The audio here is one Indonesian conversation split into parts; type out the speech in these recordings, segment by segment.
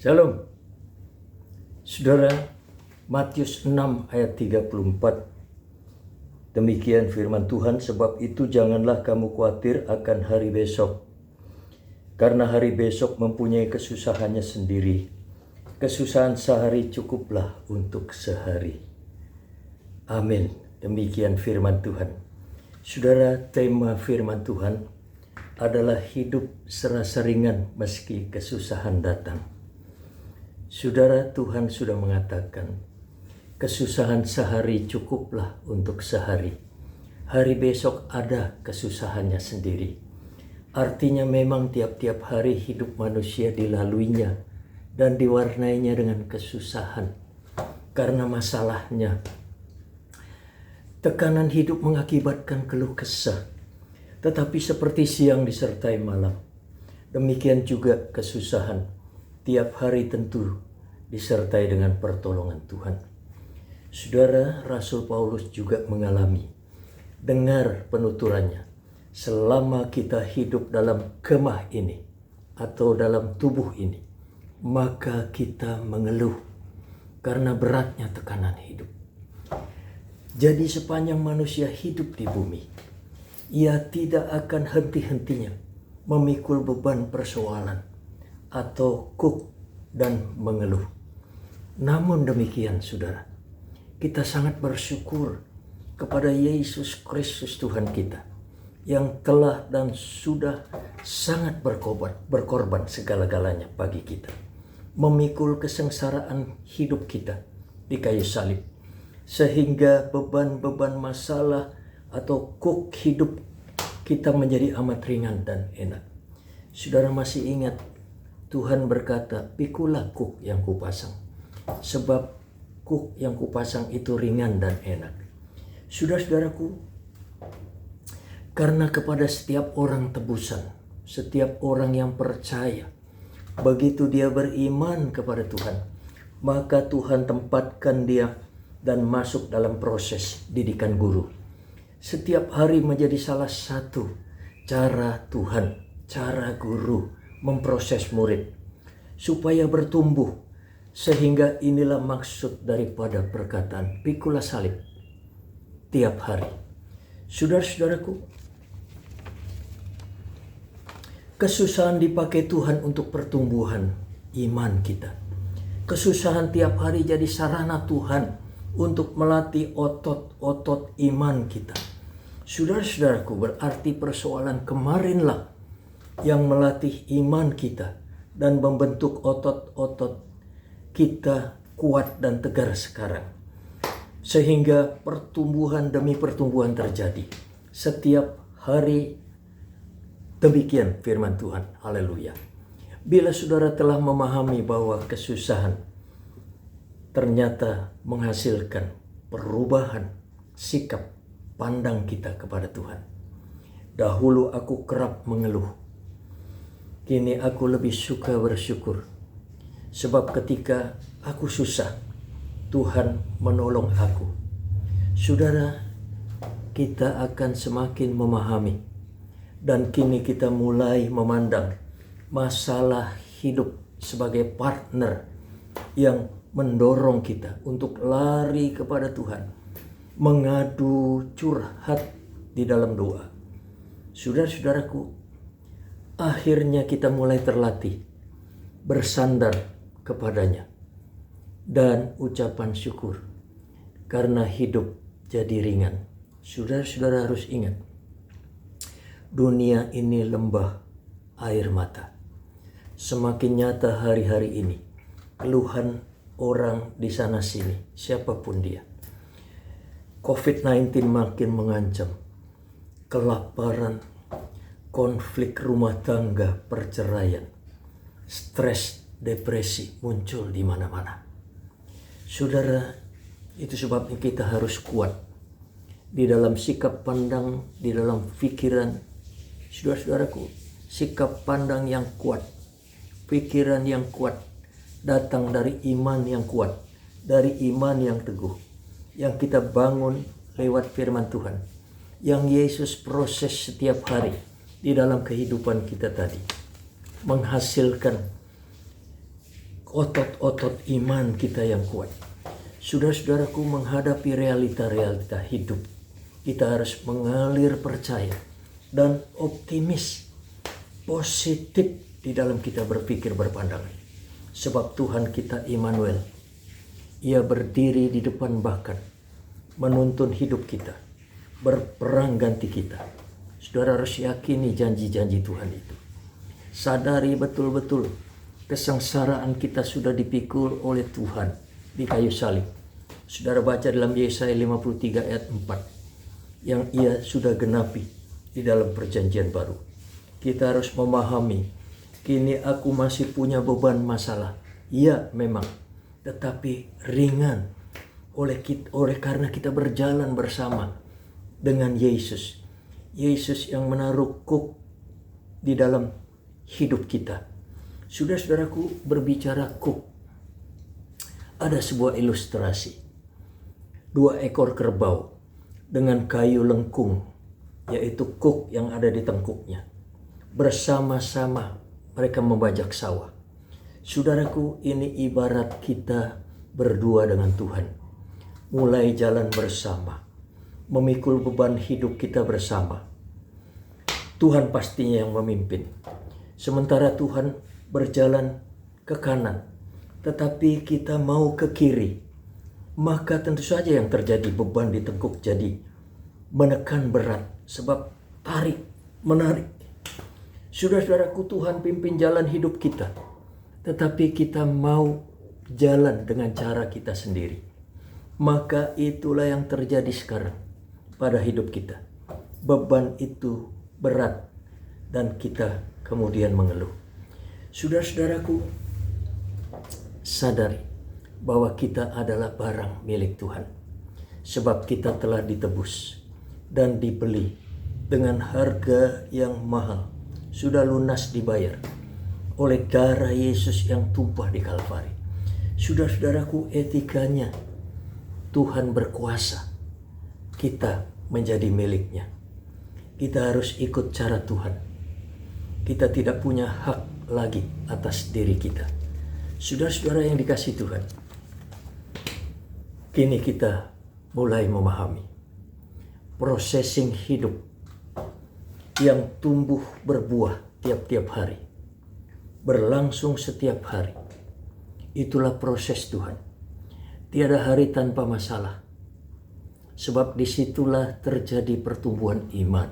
Shalom. Saudara, Matius 6 ayat 34. Demikian firman Tuhan, sebab itu janganlah kamu khawatir akan hari besok. Karena hari besok mempunyai kesusahannya sendiri. Kesusahan sehari cukuplah untuk sehari. Amin. Demikian firman Tuhan. Saudara, tema firman Tuhan adalah hidup serasa ringan meski kesusahan datang. Saudara, Tuhan sudah mengatakan, kesusahan sehari cukuplah untuk sehari. Hari besok ada kesusahannya sendiri. Artinya memang tiap-tiap hari hidup manusia dilaluinya dan diwarnainya dengan kesusahan. Karena masalahnya, tekanan hidup mengakibatkan keluh kesah. Tetapi seperti siang disertai malam, demikian juga kesusahan. Tiap hari tentu disertai dengan pertolongan Tuhan. Saudara, Rasul Paulus juga mengalami. Dengar penuturannya. Selama kita hidup dalam kemah ini atau dalam tubuh ini, maka kita mengeluh karena beratnya tekanan hidup. Jadi sepanjang manusia hidup di bumi, ia tidak akan henti-hentinya memikul beban persoalan atau kuk dan mengeluh. Namun demikian, saudara, kita sangat bersyukur kepada Yesus Kristus Tuhan kita yang telah dan sudah sangat berkorban segala-galanya bagi kita, memikul kesengsaraan hidup kita di kayu salib, sehingga beban-beban masalah atau kuk hidup kita menjadi amat ringan dan enak. Saudara masih ingat Tuhan berkata, pikulah kuk yang kupasang, sebab kuk yang kupasang itu ringan dan enak. Saudara-saudaraku, karena kepada setiap orang tebusan, setiap orang yang percaya, begitu dia beriman kepada Tuhan, maka Tuhan tempatkan dia dan masuk dalam proses didikan guru. Setiap hari menjadi salah satu cara Tuhan, cara guru memproses murid supaya bertumbuh, sehingga inilah maksud daripada perkataan pikulah salib tiap hari. Saudara-saudaraku, kesusahan dipakai Tuhan untuk pertumbuhan iman kita. Kesusahan tiap hari jadi sarana Tuhan untuk melatih otot-otot iman kita. Saudara-saudaraku, berarti persoalan kemarinlah yang melatih iman kita dan membentuk otot-otot kita kuat dan tegar sekarang. Sehingga pertumbuhan demi pertumbuhan terjadi setiap hari. Demikian firman Tuhan. Haleluya. Bila saudara telah memahami bahwa kesusahan ternyata menghasilkan perubahan sikap pandang kita kepada Tuhan. Dahulu aku kerap mengeluh, kini aku lebih suka bersyukur. Sebab ketika aku susah, Tuhan menolong aku. Saudara, kita akan semakin memahami. Dan kini kita mulai memandang masalah hidup sebagai partner yang mendorong kita untuk lari kepada Tuhan. Mengadu, curhat di dalam doa. Saudara-saudaraku, akhirnya kita mulai terlatih bersandar kepadanya dan ucapan syukur karena hidup jadi ringan. Saudara-saudara harus ingat, dunia ini lembah air mata. Semakin nyata hari-hari ini keluhan orang di sana sini, siapapun dia. COVID-19 makin mengancam, kelaparan, konflik rumah tangga, perceraian, stres, depresi muncul di mana-mana. Saudara, itu sebabnya kita harus kuat di dalam sikap pandang, di dalam pikiran. Saudara-saudaraku, sikap pandang yang kuat, pikiran yang kuat, datang dari iman yang kuat, dari iman yang teguh, yang kita bangun lewat firman Tuhan, yang Yesus proses setiap hari di dalam kehidupan kita tadi, menghasilkan otot-otot iman kita yang kuat. Saudara-saudaraku, menghadapi realita-realita hidup, kita harus mengalir percaya dan optimis, positif di dalam kita berpikir berpandangan. Sebab Tuhan kita Immanuel, Ia berdiri di depan bahkan menuntun hidup kita, berperang ganti kita. Saudara harus yakini janji-janji Tuhan itu. Sadari betul-betul kesengsaraan kita sudah dipikul oleh Tuhan di kayu salib. Saudara baca dalam Yesaya 53 ayat 4 yang Ia sudah genapi di dalam perjanjian baru. Kita harus memahami, kini aku masih punya beban masalah. Ya memang, tetapi ringan oleh karena kita berjalan bersama dengan Yesus. Yesus yang menaruh kuk di dalam hidup kita. Saudara-saudaraku, berbicara kuk, ada sebuah ilustrasi. 2 ekor kerbau dengan kayu lengkung, yaitu kuk yang ada di tengkuknya. Bersama-sama mereka membajak sawah. Saudaraku, ini ibarat kita berdua dengan Tuhan. Mulai jalan bersama, memikul beban hidup kita bersama. Tuhan pastinya yang memimpin. Sementara Tuhan berjalan ke kanan, tetapi kita mau ke kiri, maka tentu saja yang terjadi beban di tengkuk jadi menekan berat, sebab tarik, menarik. Saudara-saudaraku, Tuhan pimpin jalan hidup kita, tetapi kita mau jalan dengan cara kita sendiri. Maka itulah yang terjadi sekarang pada hidup kita. Beban itu berat dan kita kemudian mengeluh. Saudara-saudaraku, sadari bahwa kita adalah barang milik Tuhan. Sebab kita telah ditebus dan dibeli dengan harga yang mahal. Sudah lunas dibayar oleh darah Yesus yang tumpah di Kalvari. Saudara-saudaraku, etikanya Tuhan berkuasa, kita menjadi miliknya. Kita harus ikut cara Tuhan. Kita tidak punya hak lagi atas diri kita. Saudara-saudara yang dikasihi Tuhan, kini kita mulai memahami processing hidup yang tumbuh berbuah tiap-tiap hari, berlangsung setiap hari. Itulah proses Tuhan. Tiada hari tanpa masalah. Sebab disitulah terjadi pertumbuhan iman.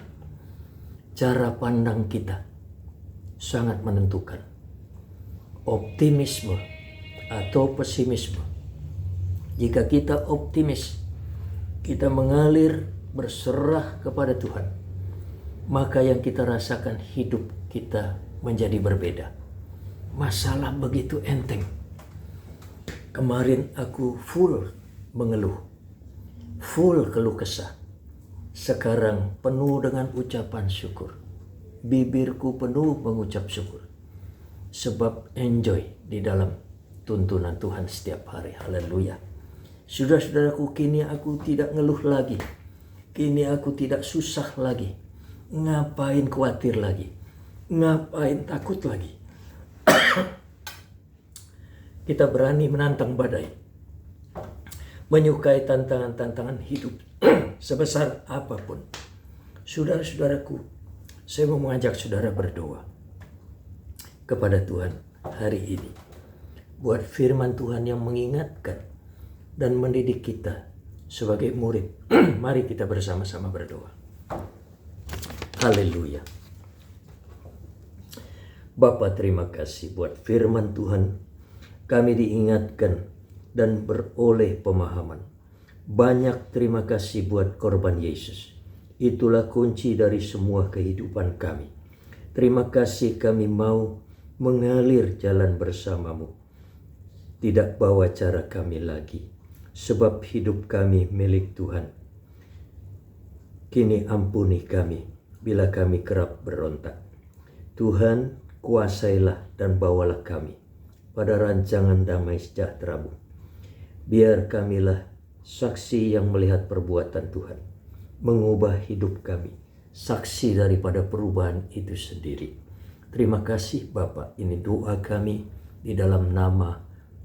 Cara pandang kita sangat menentukan. Optimisme atau pesimisme. Jika kita optimis, kita mengalir berserah kepada Tuhan, maka yang kita rasakan hidup kita menjadi berbeda. Masalah begitu enteng. Kemarin aku full mengeluh, full keluh kesah. Sekarang penuh dengan ucapan syukur. Bibirku penuh mengucap syukur. Sebab enjoy di dalam tuntunan Tuhan setiap hari. Haleluya. Saudara-saudaraku, kini aku tidak ngeluh lagi. Kini aku tidak susah lagi. Ngapain khawatir lagi? Ngapain takut lagi? Kita berani menantang badai, menyukai tantangan-tantangan hidup sebesar apapun. Saudara-saudaraku, saya mau mengajak saudara berdoa kepada Tuhan hari ini. Buat firman Tuhan yang mengingatkan dan mendidik kita sebagai murid. Mari kita bersama-sama berdoa. Haleluya. Bapa, terima kasih buat firman Tuhan. Kami diingatkan dan beroleh pemahaman. Banyak terima kasih buat korban Yesus. Itulah kunci dari semua kehidupan kami. Terima kasih kami mau mengalir jalan bersamamu. Tidak bawa cara kami lagi. Sebab hidup kami milik Tuhan. Kini ampuni kami bila kami kerap berontak. Tuhan, kuasailah dan bawalah kami pada rancangan damai sejahtera-Mu. Biar kamilah saksi yang melihat perbuatan Tuhan, mengubah hidup kami, saksi daripada perubahan itu sendiri. Terima kasih Bapa, ini doa kami di dalam nama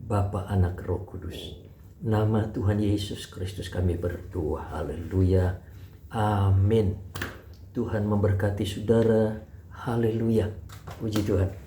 Bapa, Anak, Roh Kudus. Nama Tuhan Yesus Kristus kami berdoa. Haleluya. Amin. Tuhan memberkati saudara. Haleluya. Puji Tuhan.